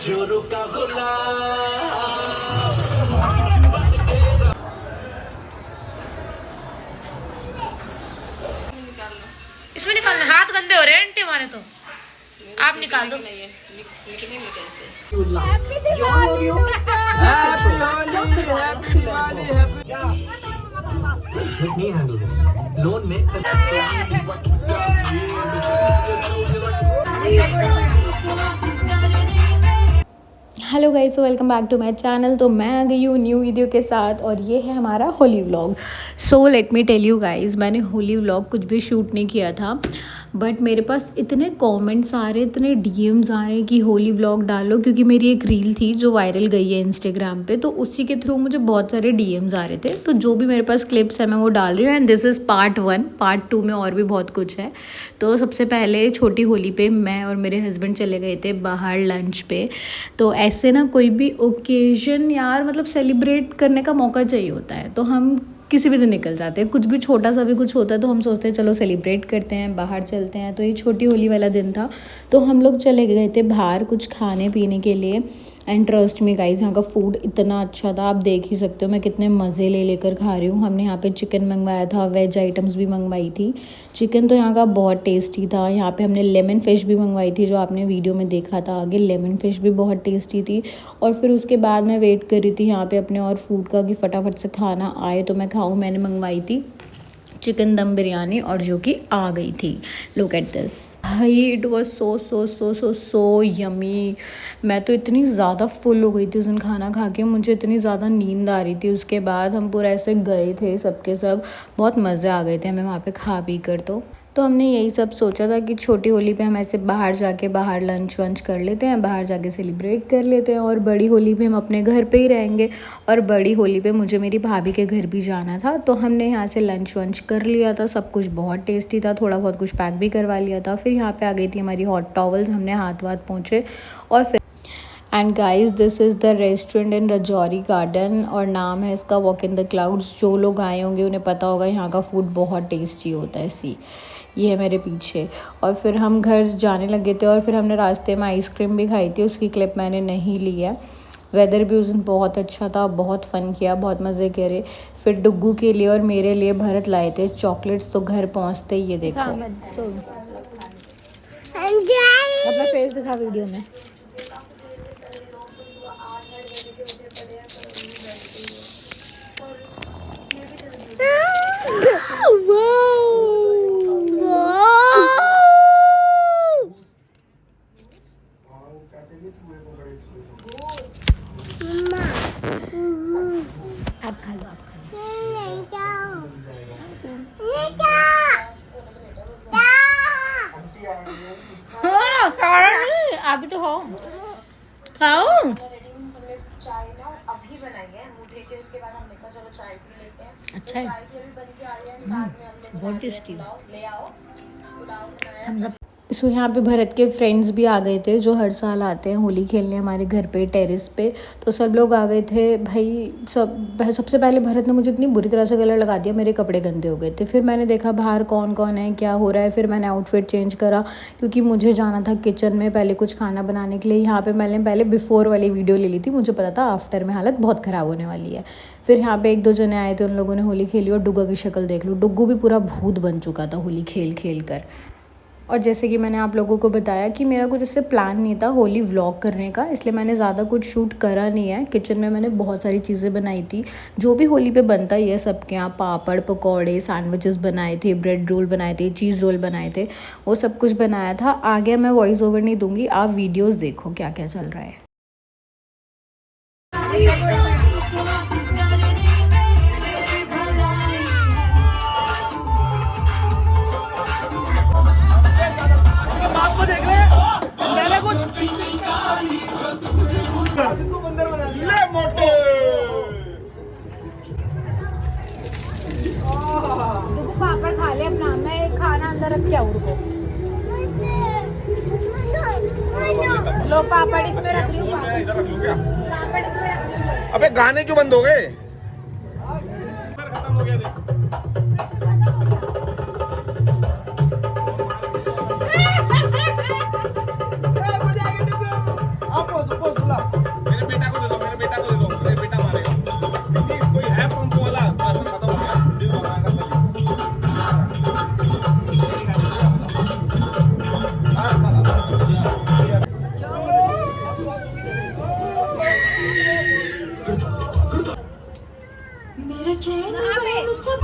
जोरू का इसमें निकालना, हाथ गंदे हो रहे हैं आंटी हमारे, तो आप निकाल दो। Let me handle this. Loan में hello guys, welcome back to my channel. तो मैं आ गई हूँ न्यू वीडियो के साथ और ये है हमारा Holi vlog. So let me tell you guys, मैंने होली व्लॉग कुछ भी शूट नहीं किया था, बट मेरे पास इतने कमेंट्स आ रहे, इतने डीएम्स आ रहे कि होली व्लॉग डालो, क्योंकि मेरी एक रील थी जो वायरल गई है इंस्टाग्राम पे, तो उसी के थ्रू मुझे बहुत सारे डीएम्स आ रहे थे। तो जो भी मेरे पास क्लिप्स है मैं वो डाल रही हूँ, and this is part 1। Part 2 में और भी बहुत कुछ है। तो सबसे पहले छोटी होली पे मैं और मेरे हस्बैंड चले गए थे बाहर लंच पे। तो ऐसे ना कोई भी ओकेजन यार, मतलब सेलिब्रेट करने का मौका चाहिए होता है, तो हम किसी भी दिन निकल जाते हैं। कुछ भी छोटा सा भी कुछ होता है तो हम सोचते हैं चलो सेलिब्रेट करते हैं, बाहर चलते हैं। तो ये छोटी होली वाला दिन था, तो हम लोग चले गए थे बाहर कुछ खाने पीने के लिए। एंड ट्रस्ट मी गाइस, यहाँ का फूड इतना अच्छा था, आप देख ही सकते हो मैं कितने मज़े ले लेकर खा रही हूँ। हमने यहाँ पे चिकन मंगवाया था, वेज आइटम्स भी मंगवाई थी। चिकन तो यहाँ का बहुत टेस्टी था। यहाँ पे हमने लेमन फ़िश भी मंगवाई थी, जो आपने वीडियो में देखा था आगे। लेमन फ़िश भी बहुत टेस्टी थी। और फिर उसके बाद मैं वेट कर रही थी यहाँ पे अपने और फूड का कि फटाफट से खाना आए तो मैं खाऊँ। मैंने मंगवाई थी चिकन दम बिरयानी, और जो कि आ गई थी। लुक एट दिस भाई, इट वॉज सो यमी। मैं तो इतनी ज़्यादा फुल हो गई थी उस दिन खाना खा के, मुझे इतनी ज़्यादा नींद आ रही थी। उसके बाद हम पूरा ऐसे गए थे सबके सब, बहुत मज़े आ गए थे हमें वहाँ पे खा पी कर। तो हमने यही सब सोचा था कि छोटी होली पे हम ऐसे बाहर लंच वंच कर लेते हैं, बाहर जाके सेलिब्रेट कर लेते हैं, और बड़ी होली पे हम अपने घर पे ही रहेंगे। और बड़ी होली पे मुझे मेरी भाभी के घर भी जाना था, तो हमने यहाँ से लंच वंच कर लिया था। सब कुछ बहुत टेस्टी था, थोड़ा बहुत कुछ पैक भी करवा लिया था। फिर यहाँ पे आ गई थी हमारी हॉट टॉवल्स, हमने हाथ वाथ पोंछे। और फिर and guys, this is the restaurant in Rajouri garden, और नाम है इसका वॉक इन द क्लाउड्स। जो लोग आए होंगे उन्हें पता होगा, यहाँ का फूड बहुत टेस्टी होता है। ये है मेरे पीछे। और फिर हम घर जाने लगे थे, और फिर हमने रास्ते में आइसक्रीम भी खाई थी, उसकी क्लिप मैंने नहीं ली है। वेदर भी उस दिन बहुत अच्छा था, बहुत फ़न किया, बहुत मज़े करे। फिर डुग्गू के लिए और मेरे लिए भरत लाए थे चॉकलेट्स। तो घर पहुँचते ये देखो, अपना फेस दिखा वीडियो में। आप खा लो, आप भी तो खाओ। चाय ना अभी बनाई है मुझे के, उसके बाद हमने कहा चलो चाय पी लेते हैं। अच्छा है, चाय भी बन के आ रही है, साथ में हमने बहुत टेस्टी। ले आओ पुलाव बनाया। सो यहाँ पे भरत के फ्रेंड्स भी आ गए थे, जो हर साल आते हैं होली खेलने हमारे घर पे टेरेस पे। तो सब लोग आ गए थे भाई। सबसे पहले भरत ने मुझे इतनी बुरी तरह से गले लगा दिया, मेरे कपड़े गंदे हो गए थे। फिर मैंने देखा बाहर कौन कौन है, क्या हो रहा है। फिर मैंने आउटफिट चेंज करा, क्योंकि मुझे जाना था किचन में पहले कुछ खाना बनाने के लिए। यहाँ पर मैंने पहले बिफोर वाली वीडियो ले ली थी, मुझे पता था आफ्टर में हालत बहुत ख़राब होने वाली है। फिर यहाँ पर 1-2 जने आए थे, उन लोगों ने होली खेली। और डुग्गा की शक्ल देख लो, डुग्गू भी पूरा भूत बन चुका था होली खेल खेल कर। और जैसे कि मैंने आप लोगों को बताया कि मेरा कुछ इससे प्लान नहीं था होली व्लॉग करने का, इसलिए मैंने ज़्यादा कुछ शूट करा नहीं है। किचन में मैंने बहुत सारी चीज़ें बनाई थी, जो भी होली पे बनता ही है सबके यहाँ। पापड़, पकौड़े, सैंडविचेस बनाए थे, ब्रेड रोल बनाए थे, चीज़ रोल बनाए थे, वो सब कुछ बनाया था। आगे मैं वॉइस ओवर नहीं दूँगी, आप वीडियोज़ देखो क्या क्या चल रहा है। पापड़ खा ले अपना, मैं खाना अंदर रख के आऊँ। लो पापड़ इसमें रख लूँ, इधर रख लूँ क्या? पापड़ इसमें रख लूँ। अबे गाने क्यों बंद हो गए? खत्म हो गया देख। आप मेरे बेटा को दे दो, मेरे बेटा को दे दो, मेरे बेटा मारेगा। प्लीज कोई है पंप वाला? राशन खत्म हो गया, वीडियो बनाएगा तभी। मेरा चैन सब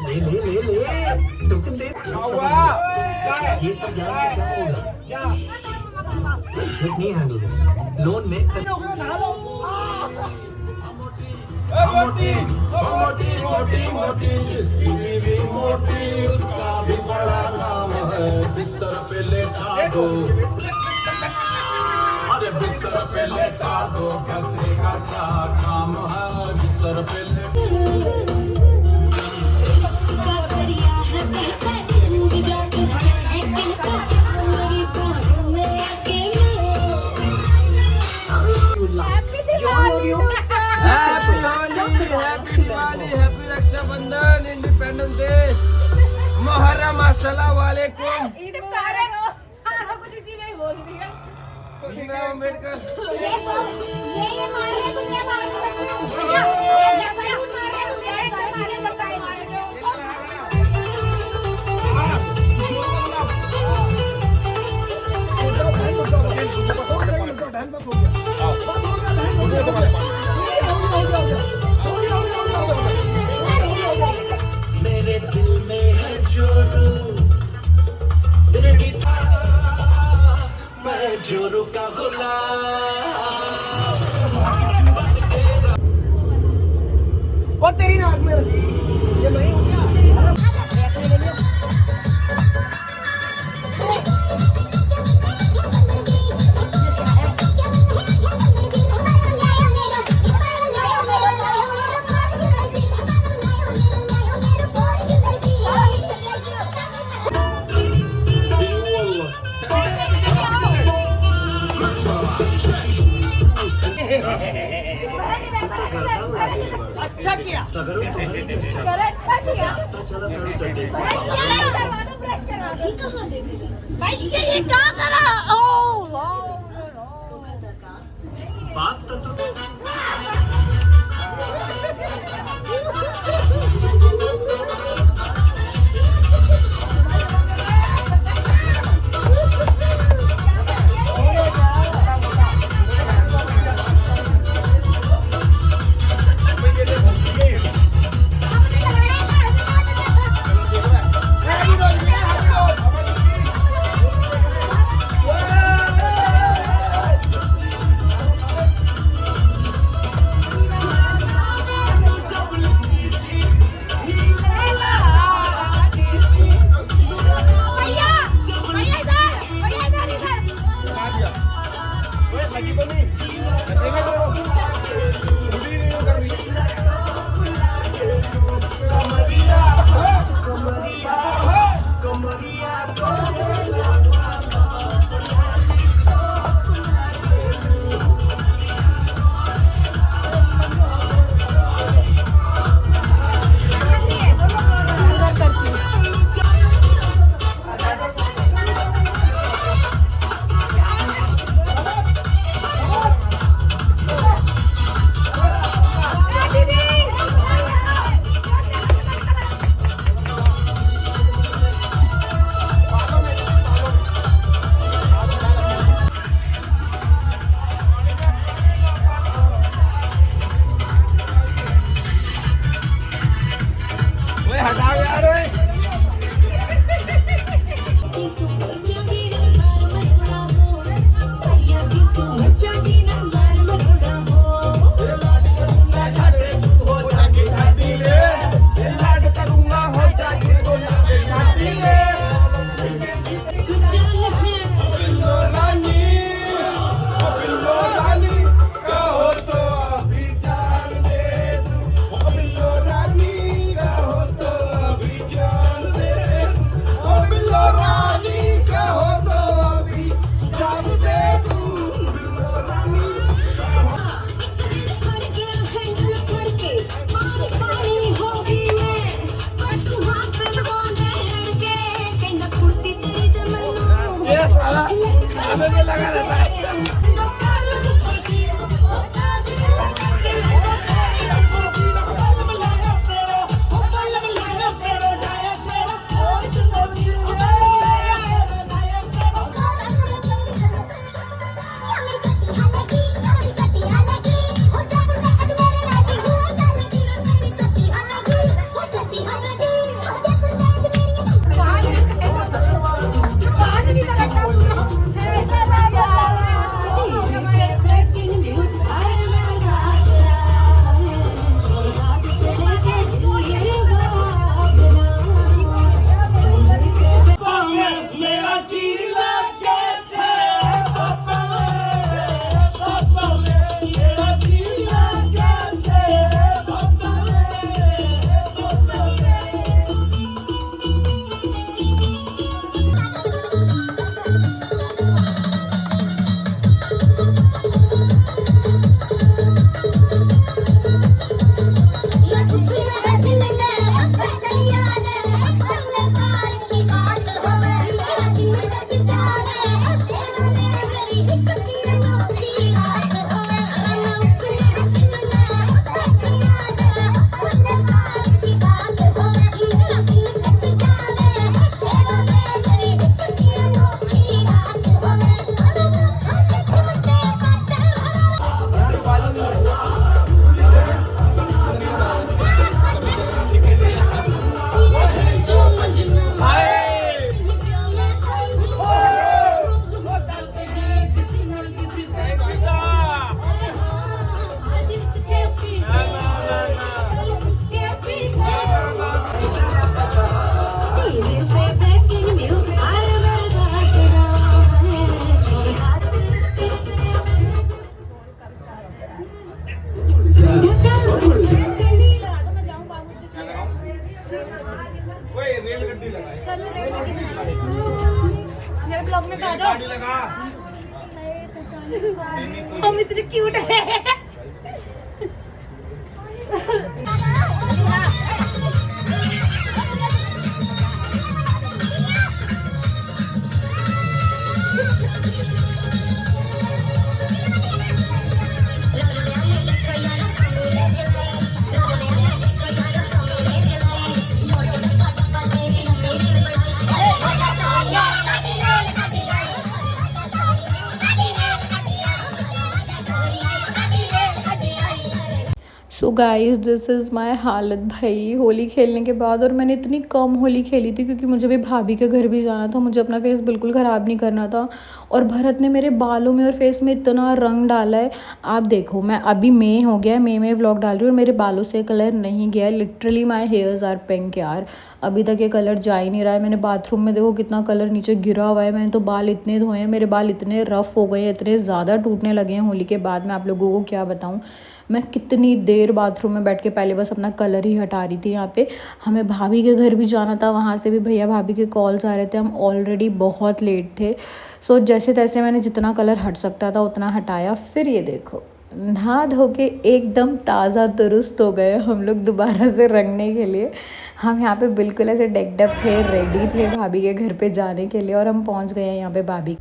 ले ले ले ले तुम दे। ये सब जान के क्या होगा? Let me handle this. Loan में मोटी मोटी मोटी मोटी जिसकी बीवी मोटी उसका भी बड़ा नाम है। बिस्तर पे लेटा दो, अरे बिस्तर पे लेटा दो, करने का क्या काम है? बिस्तर पे लेटा happy Diwali, happy Rakshabandhan, independence day, Muharram, अस्सलाम वालेकुम। भीमराव अम्बेडकर। मेरे दिल में है जोरू, मैं जोरू का गुलाम। वो तेरी नाक में ये नहीं हो गया। अच्छा किया। अच्छा किया। भाई ये क्या करा? बात तो लगा रहता है। मेरे ब्लॉग में तो आ जाओ। हम इतने क्यूट है। So guys this is my हालत भाई होली खेलने के बाद। और मैंने इतनी कम होली खेली थी क्योंकि मुझे भी भाभी के घर भी जाना था, मुझे अपना फेस बिल्कुल ख़राब नहीं करना था। और भरत ने मेरे बालों में और फेस में इतना रंग डाला है, आप देखो। मैं अभी मई हो गया, मई में व्लॉग डाल रही हूँ और मेरे बालों से कलर नहीं गया है। Literally my hairs are pink यार, अभी तक ये कलर जा ही नहीं रहा है। मैंने बाथरूम में देखो कितना कलर नीचे गिरा हुआ है। मैंने तो बाल इतने धोए हैं, मेरे बाल इतने रफ़ हो गए हैं, इतने ज़्यादा टूटने लगे हैं होली के बाद। मैं आप लोगों को क्या बताऊँ, मैं कितनी देर बाथरूम में बैठ के पहले बस अपना कलर ही हटा रही थी। यहाँ पे हमें भाभी के घर भी जाना था, वहाँ से भी भैया भाभी के कॉल्स आ रहे थे, हम ऑलरेडी बहुत लेट थे। सो जैसे तैसे मैंने जितना कलर हट सकता था उतना हटाया। फिर ये देखो नहा धो के एकदम ताज़ा दुरुस्त हो गए हम लोग दोबारा से रंगने के लिए। हम यहाँ पे बिल्कुल ऐसे डेकडअप थे, रेडी थे भाभी के घर पे जाने के लिए। और हम पहुँच गए हैं यहाँ पे भाभी।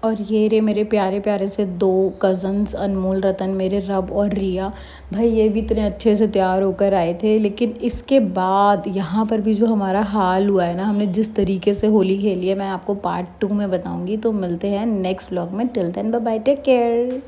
और ये रे मेरे प्यारे प्यारे से 2 कज़न्स अनमोल रतन, मेरे रब और रिया भाई, ये भी इतने अच्छे से तैयार होकर आए थे। लेकिन इसके बाद यहाँ पर भी जो हमारा हाल हुआ है ना, हमने जिस तरीके से होली खेली है, मैं आपको पार्ट 2 में बताऊँगी। तो मिलते हैं नेक्स्ट व्लॉग में। Till then bye bye, take care.